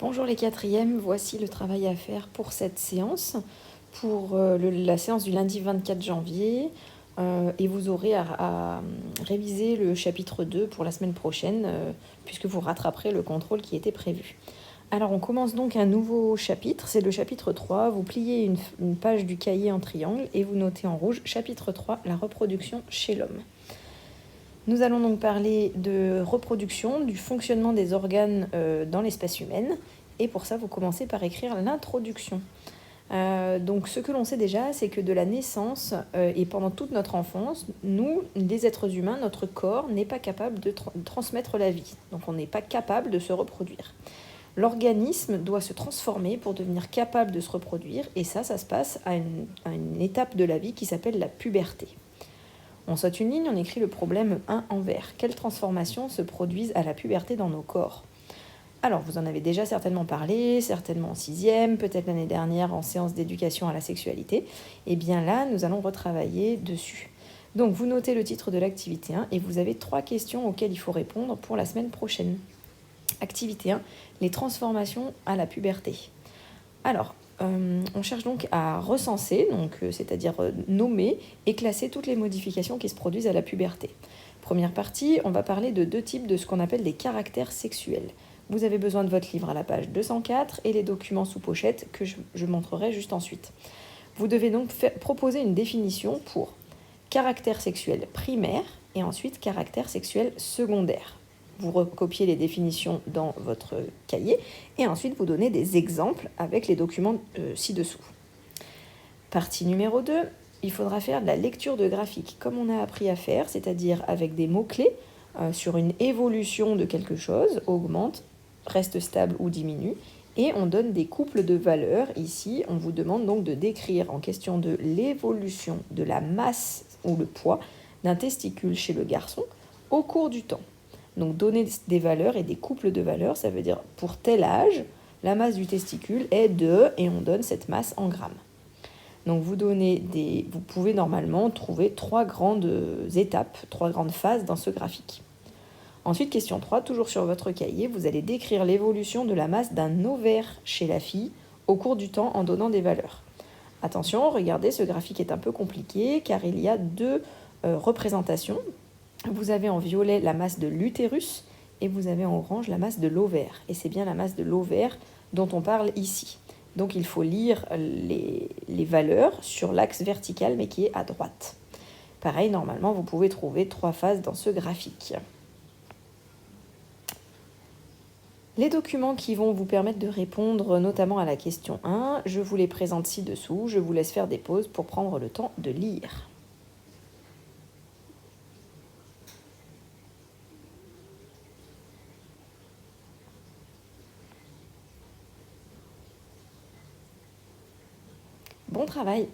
Bonjour les quatrièmes, voici le travail à faire pour cette séance, pour la séance du lundi 24 janvier. Et vous aurez à réviser le chapitre 2 pour la semaine prochaine, puisque vous rattraperez le contrôle qui était prévu. Alors on commence donc un nouveau chapitre, c'est le chapitre 3. Vous pliez une page du cahier en triangle et vous notez en rouge chapitre 3, la reproduction chez l'homme. Nous allons donc parler de reproduction, du fonctionnement des organes dans l'espèce humaine. Et pour ça, vous commencez par écrire l'introduction. Donc ce que l'on sait déjà, c'est que de la naissance et pendant toute notre enfance, nous, les êtres humains, notre corps n'est pas capable de transmettre la vie. Donc on n'est pas capable de se reproduire. L'organisme doit se transformer pour devenir capable de se reproduire. Et ça se passe à une étape de la vie qui s'appelle la puberté. On saute une ligne, on écrit le problème 1 en vert. Quelles transformations se produisent à la puberté dans nos corps ? Alors, vous en avez déjà certainement parlé, certainement en 6e, peut-être l'année dernière en séance d'éducation à la sexualité. Et bien là, nous allons retravailler dessus. Donc, vous notez le titre de l'activité 1 et vous avez 3 questions auxquelles il faut répondre pour la semaine prochaine. Activité 1, les transformations à la puberté. Alors, on cherche donc à recenser, c'est-à-dire nommer et classer toutes les modifications qui se produisent à la puberté. Première partie, on va parler de 2 types de ce qu'on appelle des caractères sexuels. Vous avez besoin de votre livre à la page 204 et les documents sous pochette que je montrerai juste ensuite. Vous devez donc proposer une définition pour caractère sexuel primaire et ensuite caractère sexuel secondaire. Vous recopiez les définitions dans votre cahier et ensuite vous donnez des exemples avec les documents ci-dessous. Partie numéro 2, il faudra faire de la lecture de graphiques comme on a appris à faire, c'est-à-dire avec des mots-clés sur une évolution de quelque chose, augmente, reste stable ou diminue, et on donne des couples de valeurs. Ici, on vous demande donc de décrire en question de l'évolution de la masse ou le poids d'un testicule chez le garçon au cours du temps. Donc donner des valeurs et des couples de valeurs, ça veut dire pour tel âge, la masse du testicule est de, et on donne cette masse en grammes. Donc vous pouvez normalement trouver 3 grandes étapes, 3 grandes phases dans ce graphique. Ensuite, question 3, toujours sur votre cahier, vous allez décrire l'évolution de la masse d'un ovaire chez la fille au cours du temps en donnant des valeurs. Attention, regardez, ce graphique est un peu compliqué car il y a 2 représentations. Vous avez en violet la masse de l'utérus et vous avez en orange la masse de l'ovaire. Et c'est bien la masse de l'ovaire dont on parle ici. Donc il faut lire les valeurs sur l'axe vertical mais qui est à droite. Pareil, normalement, vous pouvez trouver 3 phases dans ce graphique. Les documents qui vont vous permettre de répondre notamment à la question 1, je vous les présente ci-dessous. Je vous laisse faire des pauses pour prendre le temps de lire. Bon travail!